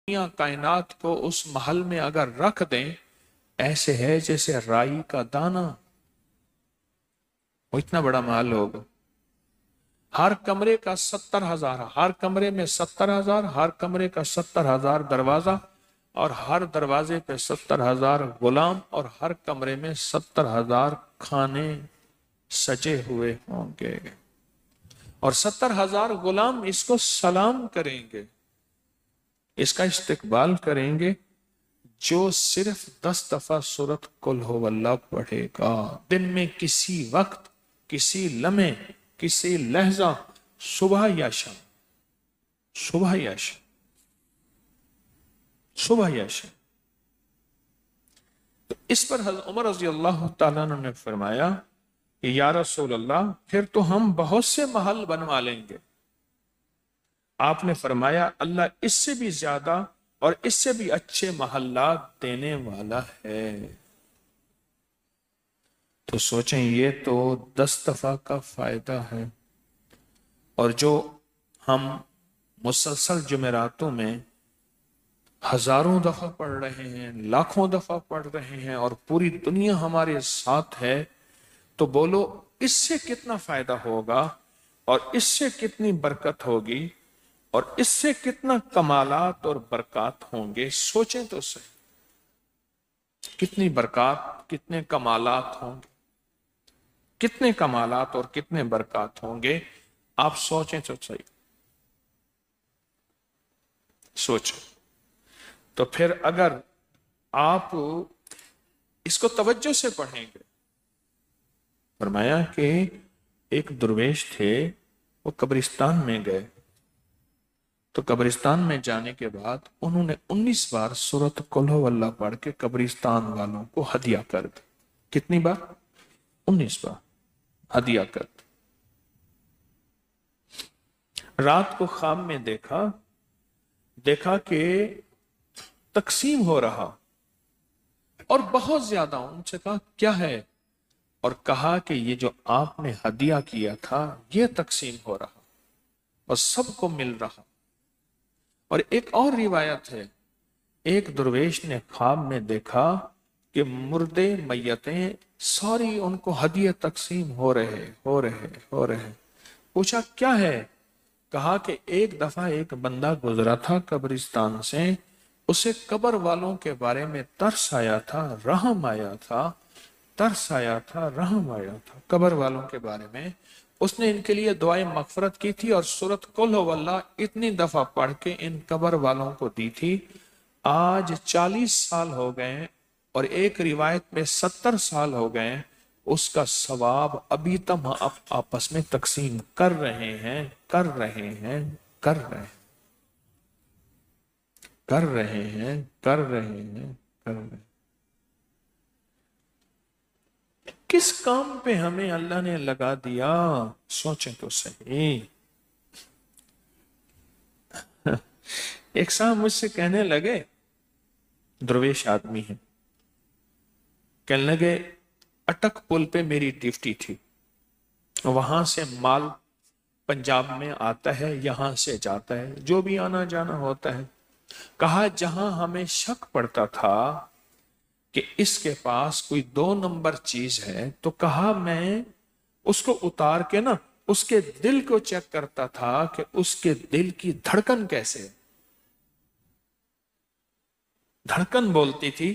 دنیا کائنات کو اس محل میں اگر رکھ دیں، ایسے ہے جیسے رائی کا دانہ، وہ اتنا بڑا محل ہوگا۔ ہر کمرے کا 70,000، ہر کمرے میں 70,000، ہر کمرے کا 70,000 دروازہ، اور ہر دروازے پہ 70,000 غلام، اور ہر کمرے میں 70,000 کھانے سجے ہوئے ہوں گے، اور 70,000 غلام اس کو سلام کریں گے، اس کا استقبال کریں گے۔ جو صرف 10 دفعہ سورۃ قل ہو اللہ پڑھے گا، دن میں کسی وقت، کسی لمحے، کسی لہجہ، صبح یا شام، صبح یا شام، صبح یا شام۔ تو اس پر حضرت عمر رضی اللہ تعالیٰ عنہ نے فرمایا کہ یا رسول اللہ، پھر تو ہم بہت سے محل بنوا لیں گے۔ آپ نے فرمایا اللہ اس سے بھی زیادہ اور اس سے بھی اچھے محلات دینے والا ہے۔ تو سوچیں، یہ تو 10 دفعہ کا فائدہ ہے، اور جو ہم مسلسل جمعراتوں میں ہزاروں دفعہ پڑھ رہے ہیں، لاکھوں دفعہ پڑھ رہے ہیں، اور پوری دنیا ہمارے ساتھ ہے، تو بولو اس سے کتنا فائدہ ہوگا، اور اس سے کتنی برکت ہوگی، اور اس سے کتنا کمالات اور برکات ہوں گے۔ سوچیں تو صحیح، کتنی برکات، کتنے کمالات ہوں گے، کتنے کمالات اور کتنے برکات ہوں گے، آپ سوچیں تو صحیح، سوچیں۔ تو پھر اگر آپ اس کو توجہ سے پڑھیں گے، فرمایا کہ ایک درویش تھے، وہ قبرستان میں گئے، تو قبرستان میں جانے کے بعد انہوں نے 19 بار سورۃ قل ہو اللہ پڑھ کے قبرستان والوں کو ہدیہ کر دی۔ کتنی بار؟ 19 بار ہدیہ کر دی۔ رات کو خواب میں دیکھا کہ تقسیم ہو رہا، اور بہت زیادہ، ان سے کہا کیا ہے، اور کہا کہ یہ جو آپ نے ہدیہ کیا تھا یہ تقسیم ہو رہا اور سب کو مل رہا۔ اور ایک اور روایت ہے، ایک درویش نے خواب میں دیکھا کہ مردے میتیں ساری ان کو ہدیہ تقسیم ہو رہے۔ پوچھا کیا ہے؟ کہا کہ ایک دفعہ ایک بندہ گزرا تھا قبرستان سے، اسے قبر والوں کے بارے میں ترس آیا تھا، رحم آیا تھا، ترس آیا تھا، رحم آیا تھا قبر والوں کے بارے میں۔ اس نے ان کے لیے دعائیں مغفرت کی تھی، اور سورۃ قل ہو اللہ اتنی دفعہ پڑھ کے ان قبر والوں کو دی تھی۔ آج 40 سال ہو گئے، اور ایک روایت میں 70 سال ہو گئے، اس کا ثواب ابھی تک ہم آپس میں تقسیم کر رہے ہیں، کر رہے ہیں، کر رہے ہیں، کر رہے ہیں، کر رہے ہیں، کر رہے ہیں۔ کس کام پہ ہمیں اللہ نے لگا دیا؟ سوچیں تو صحیح۔ ایک صاحب مجھ سے کہنے لگے، درویش آدمی ہے، کہنے لگے اٹک پل پہ میری ڈیوٹی تھی، وہاں سے مال پنجاب میں آتا ہے، یہاں سے جاتا ہے، جو بھی آنا جانا ہوتا ہے۔ کہا جہاں ہمیں شک پڑتا تھا کہ اس کے پاس کوئی 2 نمبر چیز ہے، تو کہا میں اس کو اتار کے نا اس کے دل کو چیک کرتا تھا کہ اس کے دل کی دھڑکن کیسے ہے۔ دھڑکن بولتی تھی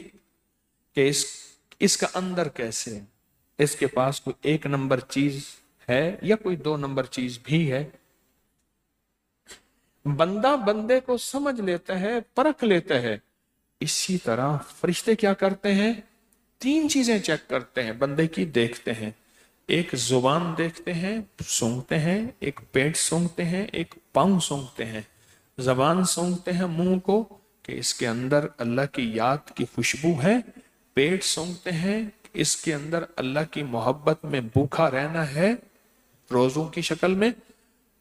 کہ اس کا اندر کیسے ہے، اس کے پاس کوئی 1 نمبر چیز ہے یا کوئی 2 نمبر چیز بھی ہے۔ بندہ بندے کو سمجھ لیتا ہے، پرکھ لیتا ہے۔ اسی طرح فرشتے کیا کرتے ہیں؟ 3 چیزیں چیک کرتے ہیں بندے کی، دیکھتے ہیں۔ ایک زبان دیکھتے ہیں، سونگتے ہیں، ایک پیٹ سونگتے ہیں، ایک پاؤں سونگتے ہیں۔ زبان سونگتے ہیں منہ کو کہ اس کے اندر اللہ کی یاد کی خوشبو ہے، پیٹ سونگتے ہیں اس کے اندر اللہ کی محبت میں بھوکا رہنا ہے روزوں کی شکل میں،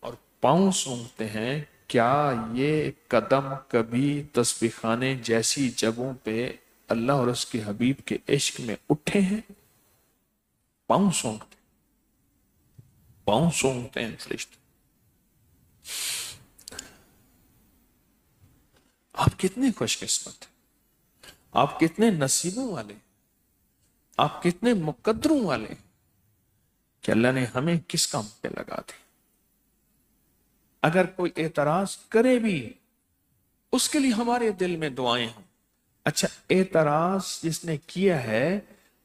اور پاؤں سونگتے ہیں کیا یہ قدم کبھی تسبیح خانے جیسی جگہوں پہ اللہ اور اس کے حبیب کے عشق میں اٹھے ہیں؟ پاؤں سونگتے ہیں فرشتے۔ آپ کتنے خوش قسمت ہیں، آپ کتنے نصیبوں والے، آپ کتنے مقدروں والے کہ اللہ نے ہمیں کس کام پہ لگا دی۔ اگر کوئی اعتراض کرے بھی اس کے لیے ہمارے دل میں دعائیں ہوں۔ اچھا، اعتراض جس نے کیا ہے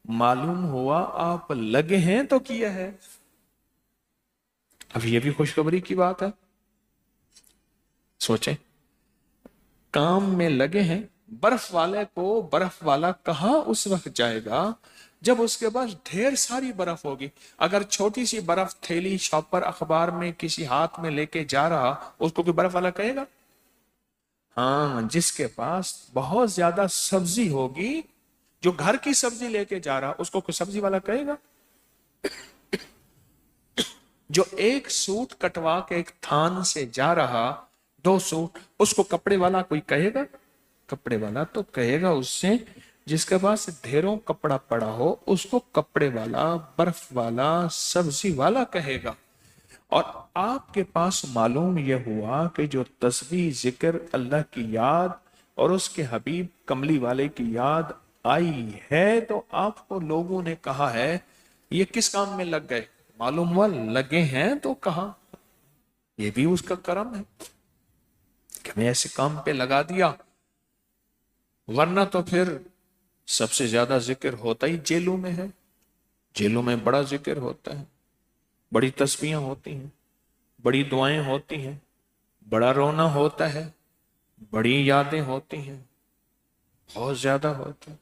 معلوم ہوا آپ لگے ہیں تو کیا ہے، اب یہ بھی خوشخبری کی بات ہے۔ سوچیں، کام میں لگے ہیں، برف والے کو برف والا کہاں اس وقت جائے گا جب اس کے پاس ڈھیر ساری برف ہوگی۔ اگر چھوٹی سی برف تھیلی شاپر اخبار میں کسی ہاتھ میں لے کے جا رہا، اس کو کوئی برف والا کہے گا؟ ہاں، جس کے پاس بہت زیادہ سبزی ہوگی، جو گھر کی سبزی لے کے جا رہا، اس کو کوئی سبزی والا کہے گا؟ جو ایک سوٹ کٹوا کے ایک تھان سے جا رہا، 2 سوٹ، اس کو کپڑے والا کوئی کہے گا؟ کپڑے والا تو کہے گا اس سے جس کے پاس ڈھیروں کپڑا پڑا ہو، اس کو کپڑے والا، برف والا، سبزی والا کہے گا۔ اور آپ کے پاس معلوم یہ ہوا کہ جو تسبیح، ذکر، اللہ کی یاد اور اس کے حبیب کملی والے کی یاد آئی ہے، تو آپ کو لوگوں نے کہا ہے یہ کس کام میں لگ گئے؟ معلوم ہوا لگے ہیں تو کہا، یہ بھی اس کا کرم ہے کہ میں ایسے کام پہ لگا دیا، ورنہ تو پھر سب سے زیادہ ذکر ہوتا ہی جیلوں میں ہے۔ جیلوں میں بڑا ذکر ہوتا ہے، بڑی تسبیحاں ہوتی ہیں، بڑی دعائیں ہوتی ہیں، بڑا رونا ہوتا ہے، بڑی یادیں ہوتی ہیں، بہت زیادہ ہوتا ہے۔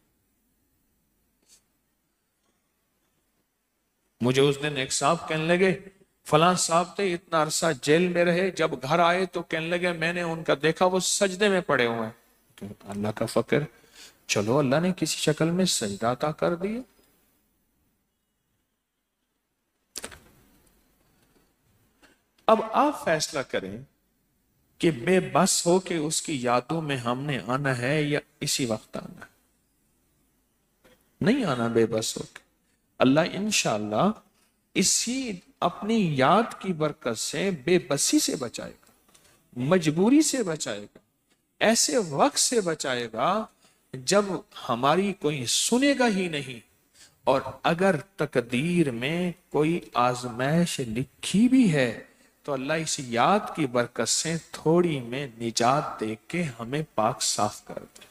مجھے اس دن ایک صاحب کہنے لگے فلاں صاحب تھے، اتنا عرصہ جیل میں رہے، جب گھر آئے تو کہنے لگے میں نے ان کا دیکھا وہ سجدے میں پڑے ہوئے ہیں۔ تو اللہ کا فکر، چلو اللہ نے کسی شکل میں سجدہ عطا کر دیا۔ اب آپ فیصلہ کریں کہ بے بس ہو کہ اس کی یادوں میں ہم نے آنا ہے یا اسی وقت آنا ہے؟ نہیں آنا بے بس ہو کے۔ اللہ انشاءاللہ اسی اپنی یاد کی برکت سے بے بسی سے بچائے گا، مجبوری سے بچائے گا، ایسے وقت سے بچائے گا جب ہماری کوئی سنے گا ہی نہیں۔ اور اگر تقدیر میں کوئی آزمائش لکھی بھی ہے تو اللہ اس یاد کی برکت سے تھوڑی میں نجات دے کے ہمیں پاک صاف کر دے۔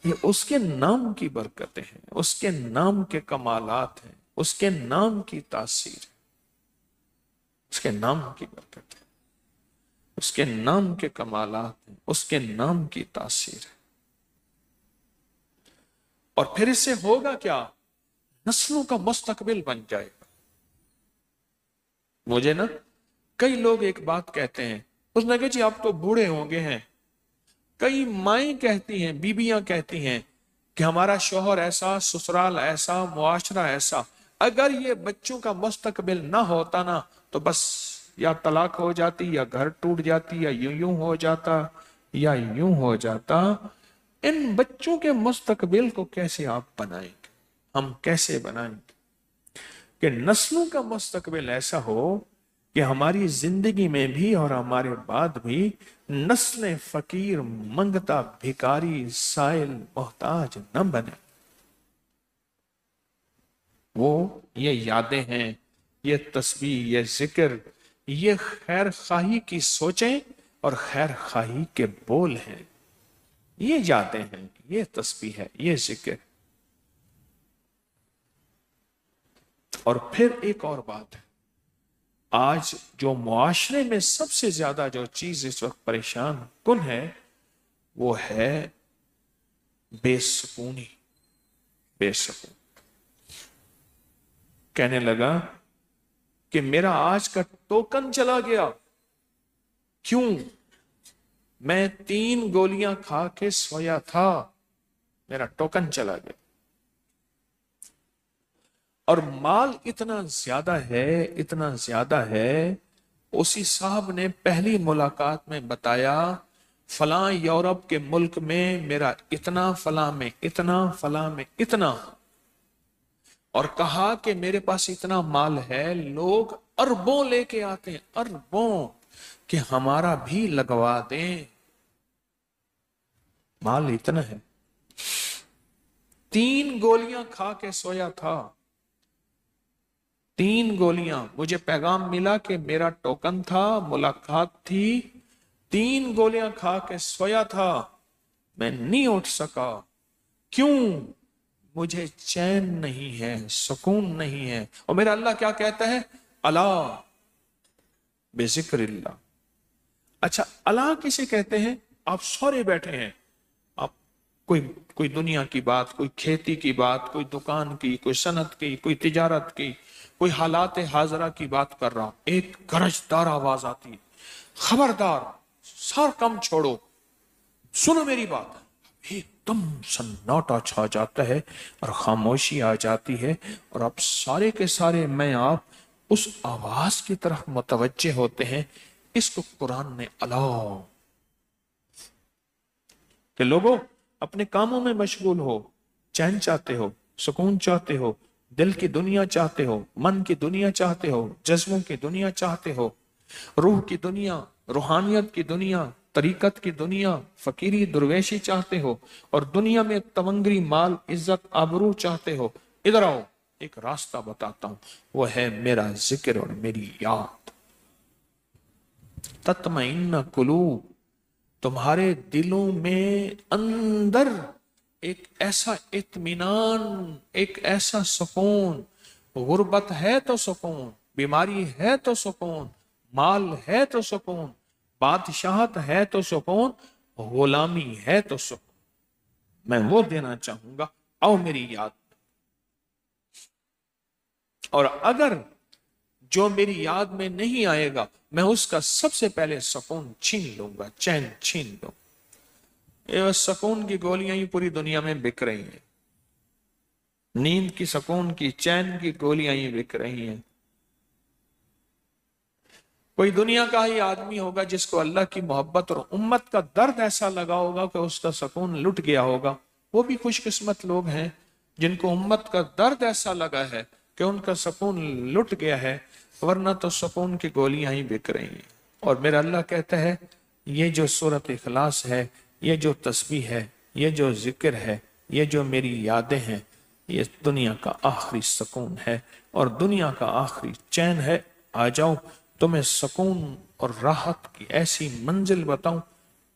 یہ اس کے نام کی برکتیں ہیں، اس کے نام کے کمالات ہیں، اس کے نام کی تاثیر ہے، اس کے نام کی برکت ہے، اس کے نام کے کمالات ہیں، اس کے نام کی تاثیر ہے۔ اور پھر اس سے ہوگا کیا؟ نسلوں کا مستقبل بن جائے گا۔ مجھے نا کئی لوگ ایک بات کہتے ہیں، اس نے کہا جی آپ تو بوڑھے ہوں گے ہیں۔ کئی مائیں کہتی ہیں، بیویاں کہتی ہیں کہ ہمارا شوہر ایسا، سسرال ایسا، معاشرہ ایسا، اگر یہ بچوں کا مستقبل نہ ہوتا نا تو بس یا طلاق ہو جاتی، یا گھر ٹوٹ جاتی، یا یوں ہو جاتا، یا یوں ہو جاتا۔ ان بچوں کے مستقبل کو کیسے آپ بنائیں گے؟ ہم کیسے بنائیں گے کہ نسلوں کا مستقبل ایسا ہو کہ ہماری زندگی میں بھی اور ہمارے بعد بھی نسل فقیر، منگتا، بھکاری، سائل، محتاج نہ بنے۔ وہ یہ یادیں ہیں، یہ تسبیح، یہ ذکر، یہ خیر خواہی کی سوچیں اور خیر خواہی کے بول ہیں، یہ یادیں ہیں، یہ تسبیح ہے، یہ ذکر۔ اور پھر ایک اور بات ہے، آج جو معاشرے میں سب سے زیادہ جو چیز اس وقت پریشان کن ہے وہ ہے بے سکونی۔ بے سکون کہنے لگا کہ میرا آج کا ٹوکن چلا گیا۔ کیوں؟ میں 3 گولیاں کھا کے سویا تھا، میرا ٹوکن چلا گیا۔ اور مال اتنا زیادہ ہے، اتنا زیادہ ہے، اسی صاحب نے پہلی ملاقات میں بتایا فلاں یورپ کے ملک میں میرا اتنا، فلاں میں اتنا، فلاں میں اتنا، اور کہا کہ میرے پاس اتنا مال ہے، لوگ اربوں لے کے آتے ہیں، اربوں، کہ ہمارا بھی لگوا دیں۔ مال اتنا ہے، 3 گولیاں کھا کے سویا تھا، 3 گولیاں، مجھے پیغام ملا کہ میرا ٹوکن تھا، ملاقات تھی، 3 گولیاں کھا کے سویا تھا، میں نہیں اٹھ سکا، کیوں؟ مجھے چین نہیں ہے، سکون نہیں ہے۔ اور میرا اللہ کیا کہتا ہے؟ اللہ بذکر اللہ۔ اچھا اللہ کسے کہتے ہیں؟ آپ سورے بیٹھے ہیں، آپ کوئی دنیا کی بات، کوئی کھیتی کی بات، کوئی دکان کی، کوئی صنعت کی، کوئی تجارت کی، کوئی حالات حاضرہ کی بات کر رہا ہوں، ایک گرجدار آواز آتی، خبردار، سار کم چھوڑو، سنو میری بات۔ ایک دم سناٹا چھا جاتا ہے اور خاموشی آ جاتی ہے، اور اب سارے کے سارے میں آپ اس آواز کی طرف متوجہ ہوتے ہیں۔ اس کو قرآن نے اللہ کہ لوگوں اپنے کاموں میں مشغول ہو، چین چاہتے ہو، سکون چاہتے ہو، دل کی دنیا چاہتے ہو، من کی دنیا چاہتے ہو، جذبوں کی دنیا چاہتے ہو، روح کی دنیا، روحانیت کی دنیا، طریقت کی دنیا، فقیری درویشی چاہتے ہو، اور دنیا میں تمنگری مال عزت آبرو چاہتے ہو، ادھر آؤ، ایک راستہ بتاتا ہوں، وہ ہے میرا ذکر اور میری یاد۔ تطمئن قلوب، تمہارے دلوں میں اندر ایک ایسا اطمینان، ایک ایسا سکون، غربت ہے تو سکون، بیماری ہے تو سکون، مال ہے تو سکون، بادشاہت ہے تو سکون، غلامی ہے تو سکون، میں وہ دینا چاہوں گا، آؤ میری یاد۔ اور اگر جو میری یاد میں نہیں آئے گا، میں اس کا سب سے پہلے سکون چھین لوں گا، چین چھین لوں گا۔ یہ سکون کی گولیاں ہی پوری دنیا میں بک رہی ہیں، نیند کی، سکون کی، چین کی گولیاں ہی بک رہی ہیں۔ کوئی دنیا کا ہی آدمی ہوگا جس کو اللہ کی محبت اور امت کا درد ایسا لگا ہوگا کہ اس کا سکون لٹ گیا ہوگا، وہ بھی خوش قسمت لوگ ہیں جن کو امت کا درد ایسا لگا ہے کہ ان کا سکون لٹ گیا ہے، ورنہ تو سکون کی گولیاں ہی بک رہی ہیں۔ اور میرا اللہ کہتا ہے یہ جو سورۃ اخلاص ہے، یہ جو تسبیح ہے، یہ جو ذکر ہے، یہ جو میری یادیں ہیں، یہ دنیا کا آخری سکون ہے اور دنیا کا آخری چین ہے۔ آ جاؤ، تمہیں سکون اور راحت کی ایسی منزل بتاؤں،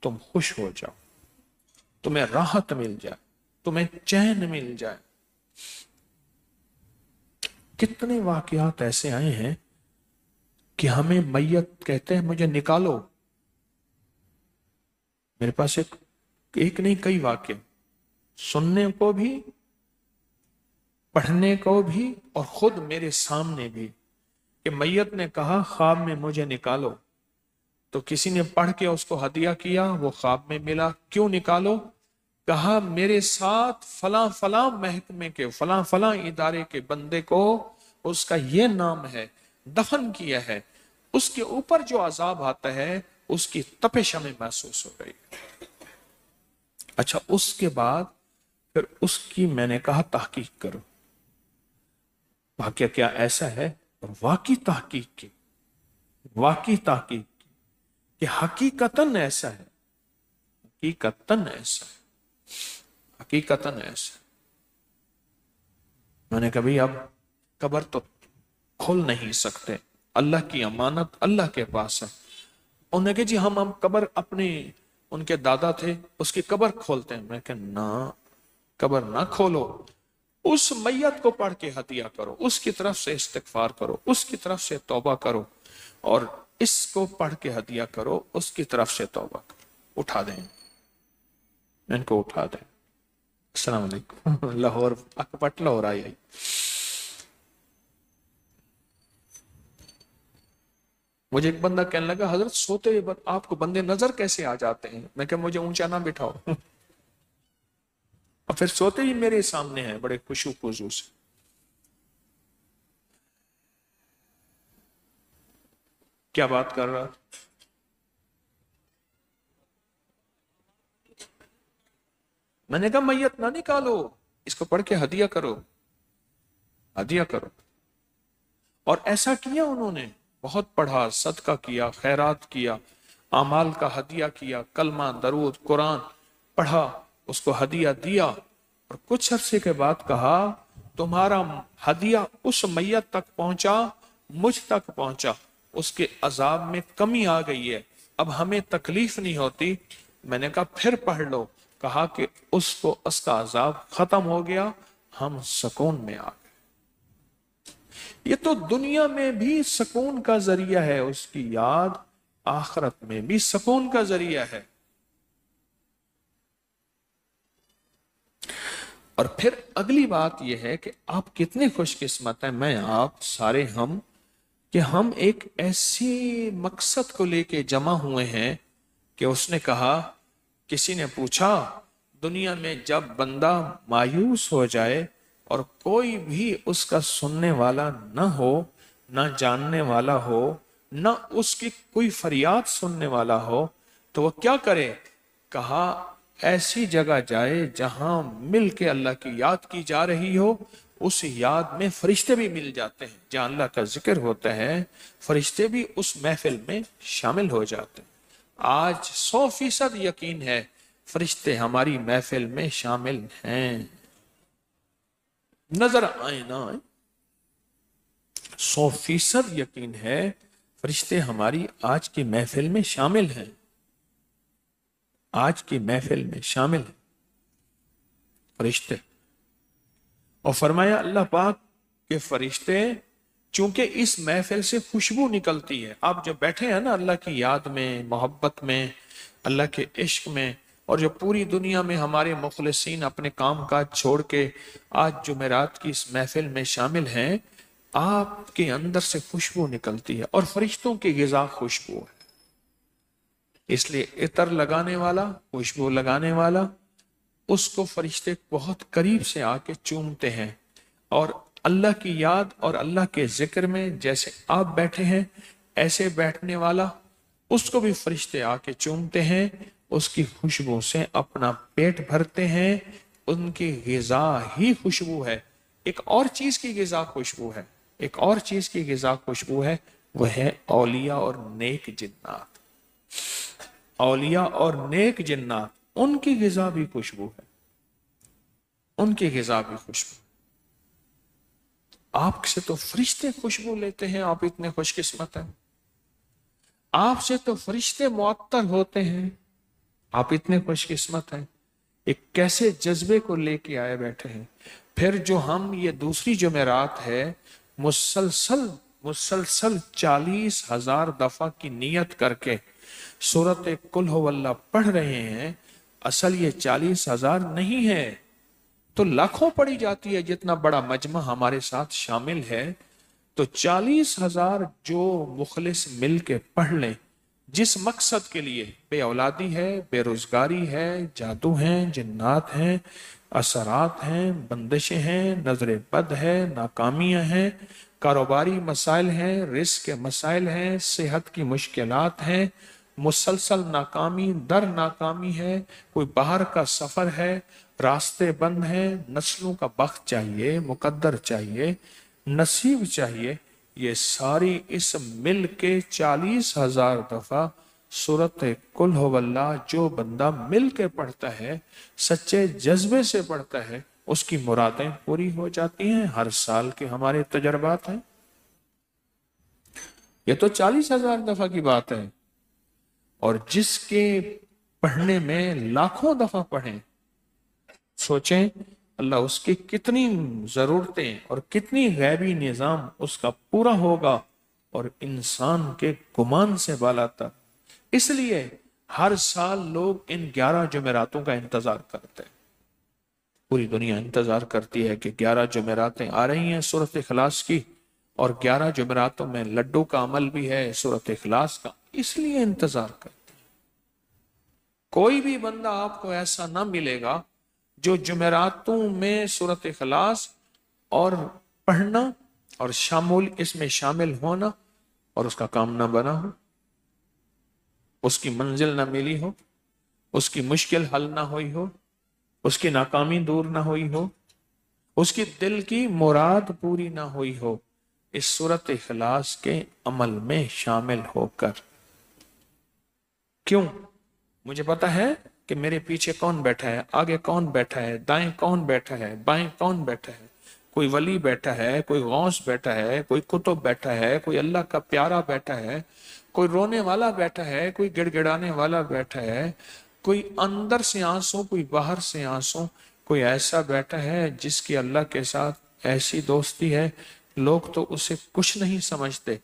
تم خوش ہو جاؤ، تمہیں راحت مل جائے، تمہیں چین مل جائے۔ کتنے واقعات ایسے آئے ہیں کہ ہمیں میت کہتے ہیں مجھے نکالو۔ میرے پاس ایک نہیں کئی واقع، سننے کو بھی، پڑھنے کو بھی، اور خود میرے سامنے بھی، کہ میت نے کہا خواب میں مجھے نکالو، تو کسی نے پڑھ کے اس کو ہدیہ کیا، وہ خواب میں ملا، کیوں نکالو؟ کہا میرے ساتھ فلاں فلاں محکمے کے، فلاں فلاں ادارے کے بندے کو، اس کا یہ نام ہے، دفن کیا ہے، اس کے اوپر جو عذاب آتا ہے اس کی تپش ہمیں محسوس ہو گئی۔ اچھا اس کے بعد پھر اس کی میں نے کہا تحقیق کرو، واقعہ کیا ایسا ہے؟ اور واقعی تحقیق کی، واقعی تحقیق کی کہ حقیقتاً ایسا ہے، حقیقتاً ایسا ہے، حقیقتاً ایسا ہے۔ میں نے کہا بھی اب قبر تو کھول نہیں سکتے، اللہ کی امانت اللہ کے پاس ہے۔ انہوں نے کہا جی ہم قبر اپنی، ان کے دادا تھے اس کی قبر کھولتے ہیں۔ میں کہا نہ، قبر نہ کھولو، اس میت کو پڑھ کے ہدیہ کرو، اس کی طرف سے استغفار کرو، اس کی طرف سے توبہ کرو، اور اس کو پڑھ کے ہدیہ کرو، اس کی طرف سے توبہ کرو۔ اٹھا دیں، ان کو اٹھا دیں۔ السلام علیکم۔ لاہور پٹ لاہور آئی۔ مجھے ایک بندہ کہنے لگا حضرت سوتے آپ کو بندے نظر کیسے آ جاتے ہیں؟ میں کہ مجھے اونچا نہ بٹھاؤ۔ اور پھر سوتے ہی میرے سامنے ہیں بڑے خشوع خضوع سے۔ کیا بات کر رہا؟ میں نے کہا میت نہ نکالو، اس کو پڑھ کے ہدیہ کرو، ہدیہ کرو۔ اور ایسا کیا انہوں نے، بہت پڑھا، صدقہ کیا، خیرات کیا، اعمال کا ہدیہ کیا، کلمہ، درود، قرآن، پڑھا، اس کو ہدیہ دیا، اور کچھ عرصے کے بعد کہا تمہارا ہدیہ اس میت تک پہنچا، مجھ تک پہنچا، اس کے عذاب میں کمی آ گئی ہے، اب ہمیں تکلیف نہیں ہوتی۔ میں نے کہا پھر پڑھ لو، کہا کہ اس کا عذاب ختم ہو گیا، ہم سکون میں آ گئے۔ یہ تو دنیا میں بھی سکون کا ذریعہ ہے، اس کی یاد آخرت میں بھی سکون کا ذریعہ ہے۔ اور پھر اگلی بات یہ ہے کہ آپ کتنے خوش قسمت ہیں، میں آپ سارے ہم، کہ ہم ایک ایسی مقصد کو لے کے جمع ہوئے ہیں کہ اس نے کہا، کسی نے پوچھا دنیا میں جب بندہ مایوس ہو جائے اور کوئی بھی اس کا سننے والا نہ ہو، نہ جاننے والا ہو، نہ اس کی کوئی فریاد سننے والا ہو، تو وہ کیا کرے؟ کہا ایسی جگہ جائے جہاں مل کے اللہ کی یاد کی جا رہی ہو، اس یاد میں فرشتے بھی مل جاتے ہیں، جہاں اللہ کا ذکر ہوتا ہے فرشتے بھی اس محفل میں شامل ہو جاتے ہیں۔ آج 100% یقین ہے فرشتے ہماری محفل میں شامل ہیں، نظر آئے نہ آئے، 100% یقین ہے فرشتے ہماری آج کی محفل میں شامل ہیں، آج کی محفل میں شامل ہیں فرشتے۔ اور فرمایا اللہ پاک کہ فرشتے، چونکہ اس محفل سے خوشبو نکلتی ہے، آپ جو بیٹھے ہیں نا اللہ کی یاد میں، محبت میں، اللہ کے عشق میں، اور جو پوری دنیا میں ہمارے مخلصین اپنے کام کاج چھوڑ کے آج جمعرات کی اس محفل میں شامل ہیں، آپ کے اندر سے خوشبو نکلتی ہے، اور فرشتوں کی غذا خوشبو ہے۔ اس لیے عطر لگانے والا، خوشبو لگانے والا، اس کو فرشتے بہت قریب سے آ کے چومتے ہیں، اور اللہ کی یاد اور اللہ کے ذکر میں جیسے آپ بیٹھے ہیں ایسے بیٹھنے والا، اس کو بھی فرشتے آ کے چومتے ہیں، اس کی خوشبو سے اپنا پیٹ بھرتے ہیں، ان کی غذا ہی خوشبو ہے۔ ایک اور چیز کی غذا خوشبو ہے، ایک اور چیز کی غذا خوشبو ہے، وہ ہے اولیاء اور نیک جنات۔ اولیاء اور نیک جنات، ان کی غذا بھی خوشبو ہے، ان کی غذا بھی خوشبو۔ آپ سے تو فرشتے خوشبو لیتے ہیں، آپ اتنے خوش قسمت ہیں۔ آپ سے تو فرشتے معطر ہوتے ہیں، آپ اتنے خوش قسمت ہیں۔ ایک کیسے جذبے کو لے کے آئے بیٹھے ہیں۔ پھر جو ہم یہ دوسری جمعرات ہے مسلسل 40,000 دفعہ کی نیت کر کے سورۃ قل ھو اللہ پڑھ رہے ہیں، اصل یہ 40,000 نہیں ہے تو لاکھوں پڑھی جاتی ہے، جتنا بڑا مجمع ہمارے ساتھ شامل ہے، تو 40,000 جو مخلص مل کے پڑھ لیں، جس مقصد کے لیے، بے اولادی ہے، بے روزگاری ہے، جادو ہیں، جنات ہیں، اثرات ہیں، بندشیں ہیں، نظر بد ہے، ناکامیاں ہیں، کاروباری مسائل ہیں، رزق کے مسائل ہیں، صحت کی مشکلات ہیں، مسلسل ناکامی در ناکامی ہے، کوئی باہر کا سفر ہے، راستے بند ہیں، نسلوں کا بخت چاہیے، مقدر چاہیے، نصیب چاہیے، یہ ساری اس مل کے 40,000 دفعہ سورۃ قل ھو اللہ جو بندہ مل کے پڑھتا ہے، سچے جذبے سے پڑھتا ہے، اس کی مرادیں پوری ہو جاتی ہیں۔ ہر سال کے ہمارے تجربات ہیں، یہ تو 40,000 دفعہ کی بات ہے، اور جس کے پڑھنے میں لاکھوں دفعہ پڑھیں، سوچیں اللہ اس کی کتنی ضرورتیں اور کتنی غیبی نظام اس کا پورا ہوگا، اور انسان کے گمان سے بالا تر۔ اس لیے ہر سال لوگ ان 11 جمعراتوں کا انتظار کرتے ہیں، پوری دنیا انتظار کرتی ہے کہ 11 جمعراتیں آ رہی ہیں سورۃ اخلاص کی، اور 11 جمعراتوں میں لڈو کا عمل بھی ہے سورۃ اخلاص کا، اس لیے انتظار کرتے ہیں۔ کوئی بھی بندہ آپ کو ایسا نہ ملے گا جو جمعراتوں میں سورۃ اخلاص اور پڑھنا اور اس میں شامل ہونا اور اس کا کام نہ بنا ہو، اس کی منزل نہ ملی ہو، اس کی مشکل حل نہ ہوئی ہو، اس کی ناکامی دور نہ ہوئی ہو، اس کی دل کی مراد پوری نہ ہوئی ہو، اس سورۃ اخلاص کے عمل میں شامل ہو کر۔ کیوں؟ مجھے پتا ہے کہ میرے پیچھے کون بیٹھا ہے، آگے کون بیٹھا ہے، دائیں کون بیٹھا ہے، بائیں کون بیٹھا ہے، کوئی ولی بیٹھا ہے، کوئی غوث بیٹھا ہے، کوئی کتب بیٹھا ہے، کوئی اللہ کا پیارا بیٹھا ہے، کوئی رونے والا بیٹھا ہے، کوئی گڑ گڑانے والا بیٹھا ہے، کوئی اندر سے آنسو، کوئی باہر سے آنسو، کوئی ایسا بیٹھا ہے جس کی اللہ کے ساتھ ایسی دوستی ہے لوگ تو اسے کچھ نہیں سمجھتے،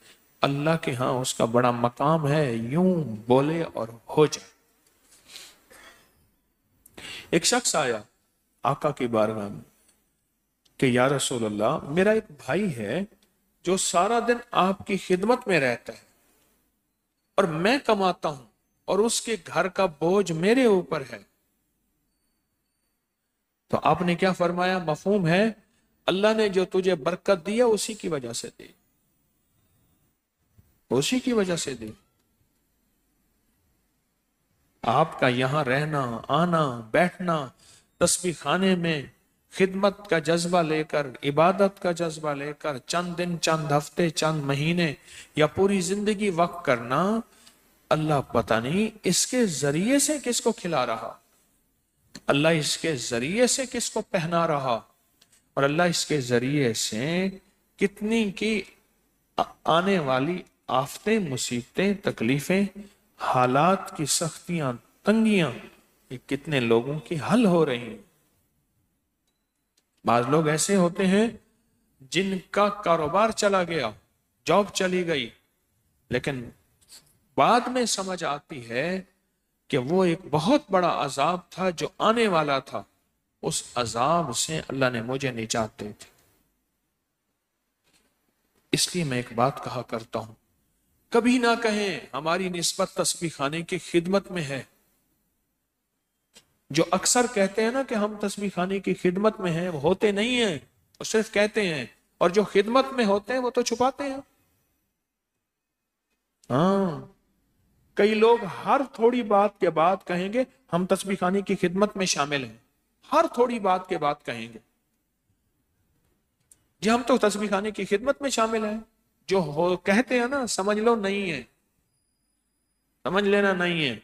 اللہ کے ہاں اس کا بڑا مقام ہے، یوں بولے اور ہو جائے۔ ایک شخص آیا آقا کی بارگاہ میں کہ یا رسول اللہ، میرا ایک بھائی ہے جو سارا دن آپ کی خدمت میں رہتا ہے اور میں کماتا ہوں اور اس کے گھر کا بوجھ میرے اوپر ہے۔ تو آپ نے کیا فرمایا؟ مفہوم ہے، اللہ نے جو تجھے برکت دیا اسی کی وجہ سے دی، اسی کی وجہ سے دی۔ آپ کا یہاں رہنا، آنا، بیٹھنا، تسبیح خانے میں خدمت کا جذبہ لے کر، عبادت کا جذبہ لے کر چند دن، چند ہفتے، چند مہینے یا پوری زندگی وقف کرنا، اللہ پتہ نہیں اس کے ذریعے سے کس کو کھلا رہا، اللہ اس کے ذریعے سے کس کو پہنا رہا، اور اللہ اس کے ذریعے سے کتنی کی آنے والی آفتیں، مصیبتیں، تکلیفیں، حالات کی سختیاں، تنگیاں، یہ کتنے لوگوں کی حل ہو رہی ہیں۔ بعض لوگ ایسے ہوتے ہیں جن کا کاروبار چلا گیا، جاب چلی گئی، لیکن بعد میں سمجھ آتی ہے کہ وہ ایک بہت بڑا عذاب تھا جو آنے والا تھا، اس عذاب سے اللہ نے مجھے نجات دی تھی۔ اس لیے میں ایک بات کہا کرتا ہوں، کبھی نہ کہیں ہماری نسبت تسبیح خانے کی خدمت میں ہے۔ جو اکثر کہتے ہیں نا کہ ہم تسبیح خانے کی خدمت میں ہیں، وہ ہوتے نہیں ہیں، وہ صرف کہتے ہیں، اور جو خدمت میں ہوتے ہیں وہ تو چھپاتے ہیں۔ ہاں، کئی لوگ ہر تھوڑی بات کے بعد کہیں گے ہم تسبیح خانے کی خدمت میں شامل ہیں، ہر تھوڑی بات کے بعد کہیں گے جی ہم تو تسبیح خانے کی خدمت میں شامل ہیں۔ جو کہتے ہیں نا، سمجھ لو نہیں ہے، سمجھ لینا نہیں ہے،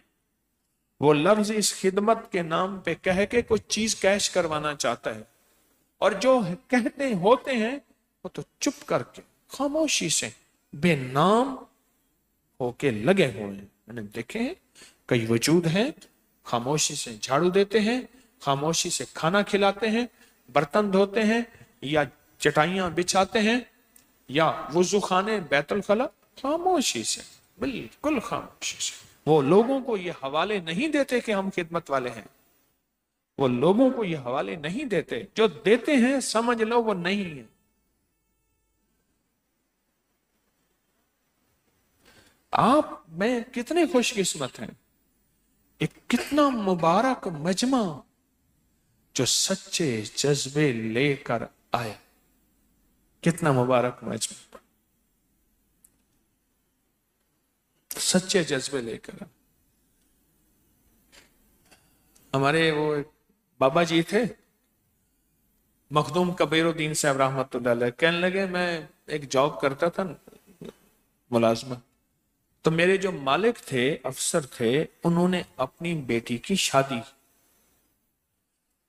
وہ لفظ اس خدمت کے نام پہ کہہ کے کچھ چیز کیش کروانا چاہتا ہے، اور جو کہتے ہوتے ہیں وہ تو چپ کر کے خاموشی سے بے نام ہو کے لگے ہوئے ہیں۔ میں نے دیکھے ہیں کئی وجود ہیں، خاموشی سے جھاڑو دیتے ہیں، خاموشی سے کھانا کھلاتے ہیں، برتن دھوتے ہیں، یا چٹائیاں بچھاتے ہیں، یا وضو خانے، بیت الخلا، خاموشی سے، بالکل خاموشی سے۔ وہ لوگوں کو یہ حوالے نہیں دیتے کہ ہم خدمت والے ہیں، وہ لوگوں کو یہ حوالے نہیں دیتے، جو دیتے ہیں سمجھ لو وہ نہیں ہے۔ آپ میں کتنے خوش قسمت ہیں، ایک کتنا مبارک مجمع جو سچے جذبے لے کر آئے، کتنا مبارک مجمع، سچے جذبے لے کر۔ ہمارے وہ بابا جی تھے مخدوم کبیر الدین صاحب رحمۃ اللہ علیہ، کہنے لگے میں ایک جاب کرتا تھا ملازمت، تو میرے جو مالک تھے، افسر تھے، انہوں نے اپنی بیٹی کی شادی،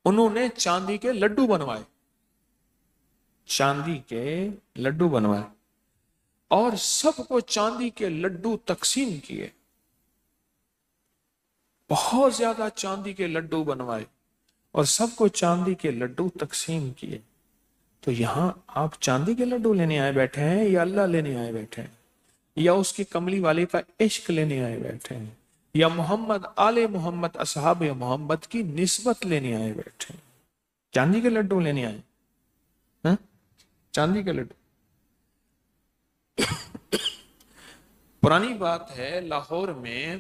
انہوں نے چاندی کے لڈو بنوائے، چاندی کے لڈو بنوائے اور سب کو چاندی کے لڈو تقسیم کیے، بہت زیادہ چاندی کے لڈو بنوائے اور سب کو چاندی کے لڈو تقسیم کیے۔ تو یہاں آپ چاندی کے لڈو لینے آئے بیٹھے ہیں یا اللہ لینے آئے بیٹھے ہیں، یا اس کی کملی والے کا عشق لینے آئے بیٹھے ہیں، یا محمد، آل محمد، اصحاب محمد کی نسبت لینے آئے بیٹھے ہیں؟ چاندی کے لڈو لینے آئے؟ ہاں، چاندی کے لڈو۔ پرانی بات ہے، لاہور میں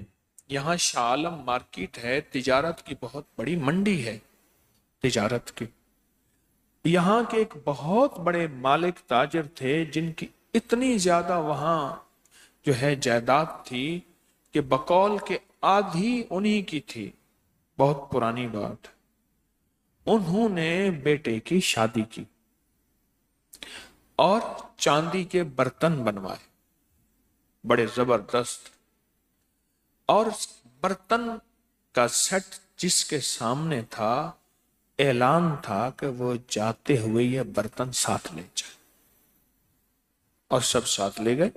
یہاں شاہ عالم مارکیٹ ہے، تجارت کی بہت بڑی منڈی ہے، تجارت کی۔ یہاں کے ایک بہت بڑے مالک تاجر تھے جن کی اتنی زیادہ وہاں جو ہے جائیداد تھی کہ بقول کے آدھی انہی کی تھی، بہت پرانی بات۔ انہوں نے بیٹے کی شادی کی اور چاندی کے برتن بنوائے بڑے زبردست، اور برتن کا سیٹ جس کے سامنے تھا، اعلان تھا کہ وہ جاتے ہوئے یہ برتن ساتھ لے جائے، اور سب ساتھ لے گئے،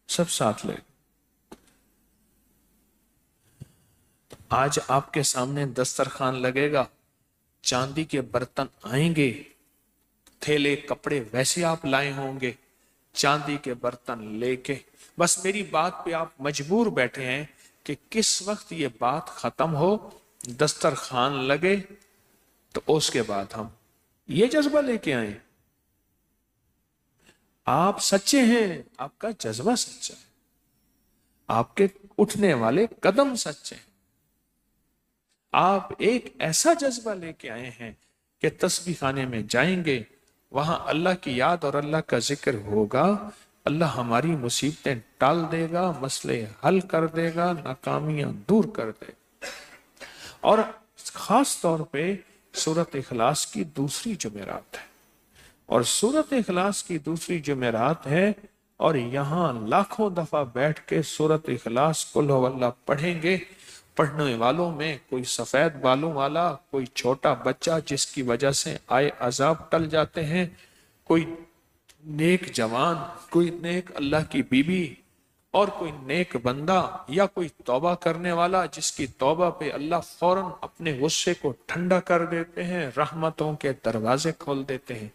سب ساتھ لے گئے۔ آج آپ کے سامنے دسترخوان لگے گا، چاندی کے برتن آئیں گے، تھیلے کپڑے ویسے آپ لائے ہوں گے، چاندی کے برتن لے کے، بس میری بات پہ آپ مجبور بیٹھے ہیں کہ کس وقت یہ بات ختم ہو، دسترخوان لگے، تو اس کے بعد ہم یہ جذبہ لے کے آئیں۔ آپ سچے ہیں، آپ کا جذبہ سچا ہے، آپ کے اٹھنے والے قدم سچے ہیں، آپ ایک ایسا جذبہ لے کے آئے ہیں کہ تسبیح خانے میں جائیں گے، وہاں اللہ کی یاد اور اللہ کا ذکر ہوگا، اللہ ہماری مصیبتیں ٹال دے گا، مسئلے حل کر دے گا، ناکامیاں دور کر دے گا۔ اور خاص طور پہ سورۃ اخلاص کی دوسری جمعرات ہے، اور سورۃ اخلاص کی دوسری جمعرات ہے، اور یہاں لاکھوں دفعہ بیٹھ کے سورۃ اخلاص قل ہو اللہ پڑھیں گے۔ پڑھنے والوں میں کوئی سفید بالوں والا، کوئی چھوٹا بچہ جس کی وجہ سے آئے عذاب ٹل جاتے ہیں، کوئی نیک جوان، کوئی نیک اللہ کی بیوی، اور کوئی نیک بندہ، یا کوئی توبہ کرنے والا جس کی توبہ پہ اللہ فوراً اپنے غصے کو ٹھنڈا کر دیتے ہیں، رحمتوں کے دروازے کھول دیتے ہیں۔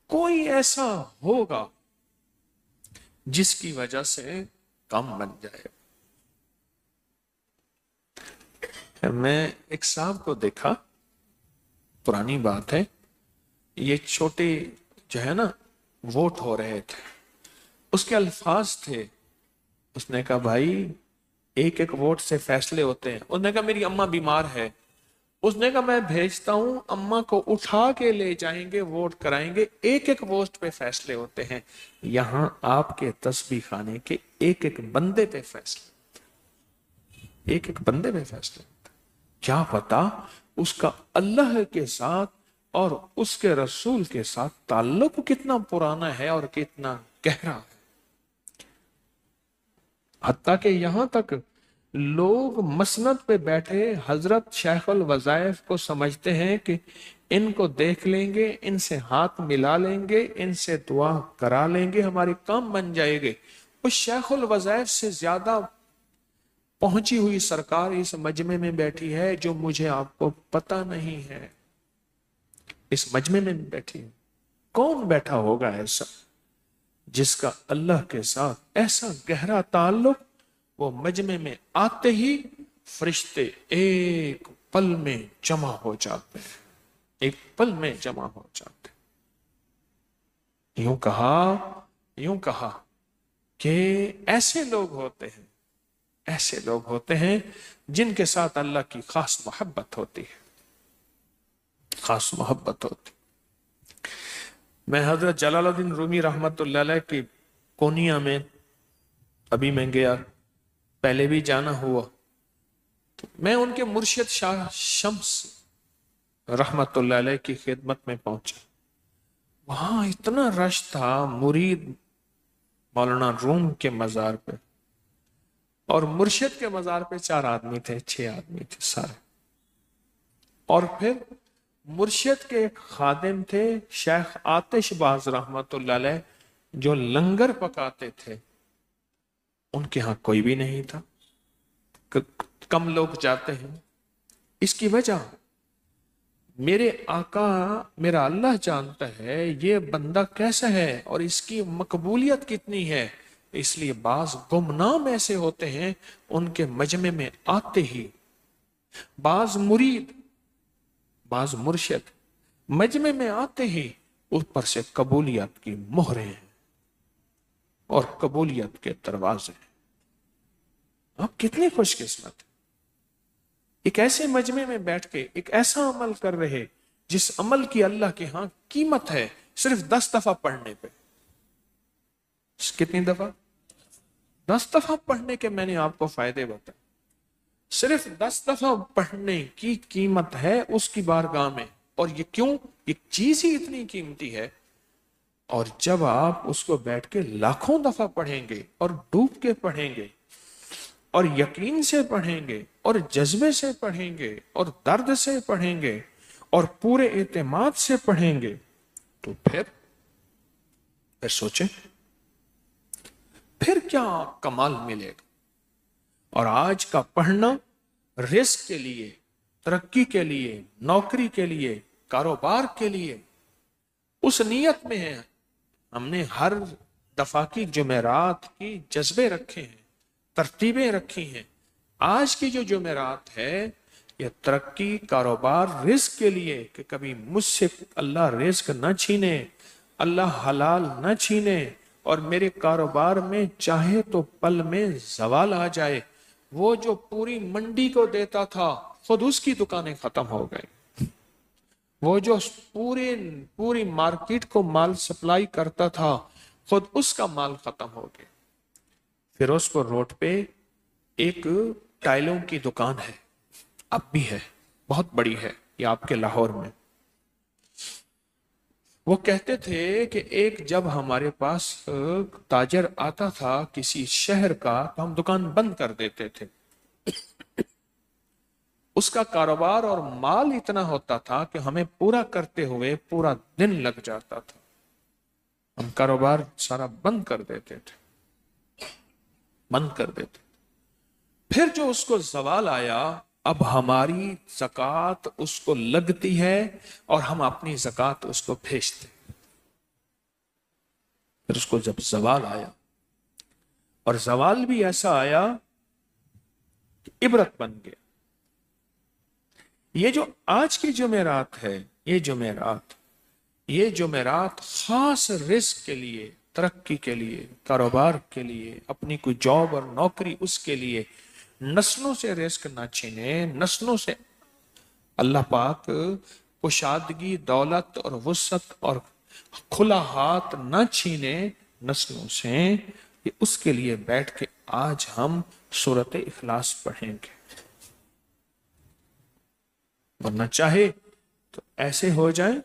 کوئی ایسا ہوگا جس کی وجہ سے کام بن جائے۔ میں ایک صاحب کو دیکھا، پرانی بات ہے، یہ چھوٹے جو ہے نا ووٹ ہو رہے تھے، اس کے الفاظ تھے، اس نے کہا بھائی ایک ایک ووٹ سے فیصلے ہوتے ہیں۔ اس نے کہا میری اماں بیمار ہے، اس نے کہا میں بھیجتا ہوں، اماں کو اٹھا کے لے جائیں گے، ووٹ کرائیں گے، ایک ایک ووٹ پہ فیصلے ہوتے ہیں۔ یہاں آپ کے تسبیح خانے کے ایک ایک بندے پہ فیصلے، ایک ایک بندے پہ فیصلے، کیا پتا اس کا اللہ کے ساتھ اور اس کے رسول کے ساتھ تعلق کتنا پرانا ہے اور کتنا گہرا ہے۔ حتیٰ کہ یہاں تک لوگ مسند پہ بیٹھے حضرت شیخ الوظائف کو سمجھتے ہیں کہ ان کو دیکھ لیں گے، ان سے ہاتھ ملا لیں گے، ان سے دعا کرا لیں گے، ہمارے کام بن جائے گے۔ اس شیخ الوظائف سے زیادہ پہنچی ہوئی سرکار اس مجمع میں بیٹھی ہے جو مجھے آپ کو پتہ نہیں ہے، اس مجمع میں بیٹھی ہے۔ کون بیٹھا ہوگا ایسا جس کا اللہ کے ساتھ ایسا گہرا تعلق، وہ مجمع میں آتے ہی فرشتے ایک پل میں جمع ہو جاتے ہیں، ایک پل میں جمع ہو جاتے ہیں۔ یوں کہا کہ ایسے لوگ ہوتے ہیں، ایسے لوگ ہوتے ہیں جن کے ساتھ اللہ کی خاص محبت ہوتی ہے، خاص محبت ہوتی۔ میں حضرت جلال الدین رومی رحمت اللہ علیہ کی کونیا میں ابھی میں گیا، پہلے بھی جانا ہوا، میں ان کے مرشد شاہ شمس رحمت اللہ علیہ کی خدمت میں پہنچا، وہاں اتنا رش تھا، مرید مولانا روم کے مزار پہ، اور مرشد کے مزار پہ 4 آدمی تھے، 6 آدمی تھے سارے، اور پھر مرشد کے ایک خادم تھے شیخ آتش باز رحمت اللہ علیہ جو لنگر پکاتے تھے، ان کے ہاں کوئی بھی نہیں تھا، کم لوگ جاتے ہیں۔ اس کی وجہ میرے آقا، میرا اللہ جانتا ہے یہ بندہ کیسا ہے اور اس کی مقبولیت کتنی ہے، اس لیے بعض گمنام ایسے ہوتے ہیں ان کے مجمع میں آتے ہی، بعض مرید، بعض مرشد مجمع میں آتے ہی اوپر سے قبولیت کی مہریں ہیں اور قبولیت کے دروازے ہیں۔ آپ کتنی خوش قسمت ہیں، ایک ایسے مجمع میں بیٹھ کے ایک ایسا عمل کر رہے جس عمل کی اللہ کے ہاں قیمت ہے صرف 10 دفعہ پڑھنے پہ۔ کتنی دفعہ؟ 10 دفعہ پڑھنے کے میں نے آپ کو فائدے بتائے، صرف 10 دفعہ پڑھنے کی قیمت ہے اس کی بارگاہ میں، اور یہ کیوں؟ یہ چیز ہی اتنی قیمتی ہے۔ اور جب آپ اس کو بیٹھ کے لاکھوں دفعہ پڑھیں گے اور ڈوب کے پڑھیں گے اور یقین سے پڑھیں گے اور جذبے سے پڑھیں گے اور درد سے پڑھیں گے اور پورے اعتماد سے پڑھیں گے تو پھر سوچیں پھر کیا کمال ملے گا۔ اور آج کا پڑھنا رزق کے لیے، ترقی کے لیے، نوکری کے لیے، کاروبار کے لیے اس نیت میں ہے۔ ہم نے ہر دفعہ کی جمعرات کی جذبے رکھے ہیں، ترتیبیں رکھی ہیں۔ آج کی جو جمعرات ہے یہ ترقی، کاروبار، رزق کے لیے کہ کبھی مجھ سے اللہ رزق نہ چھینے، اللہ حلال نہ چھینے، اور میرے کاروبار میں چاہے تو پل میں زوال آ جائے۔ وہ جو پوری منڈی کو دیتا تھا خود اس کی دکانیں ختم ہو گئی، وہ جو پوری مارکیٹ کو مال سپلائی کرتا تھا خود اس کا مال ختم ہو گیا۔ فیروزپور روڈ پہ ایک ٹائلوں کی دکان ہے، اب بھی ہے، بہت بڑی ہے، یہ آپ کے لاہور میں۔ وہ کہتے تھے کہ ایک جب ہمارے پاس تاجر آتا تھا کسی شہر کا تو ہم دکان بند کر دیتے تھے، اس کا کاروبار اور مال اتنا ہوتا تھا کہ ہمیں پورا کرتے ہوئے پورا دن لگ جاتا تھا، ہم کاروبار سارا بند کر دیتے تھے، بند کر دیتے۔ پھر جو اس کو زوال آیا، اب ہماری زکوٰۃ اس کو لگتی ہے اور ہم اپنی زکوٰۃ اس کو بھیجتے۔ پھر اس کو جب زوال آیا، اور زوال بھی ایسا آیا کہ عبرت بن گیا۔ یہ جو آج کی جمعرات ہے، یہ جمعرات خاص رزق کے لیے، ترقی کے لیے، کاروبار کے لیے، اپنی کوئی جاب اور نوکری اس کے لیے، نسلوں سے رزق نہ چھینے، نسلوں سے اللہ پاک کشادگی، دولت اور وسعت اور کھلا ہاتھ نہ چھینے نسلوں سے، یہ اس کے لیے بیٹھ کے آج ہم سورۃ اخلاص پڑھیں گے۔ ورنہ چاہے تو ایسے ہو جائیں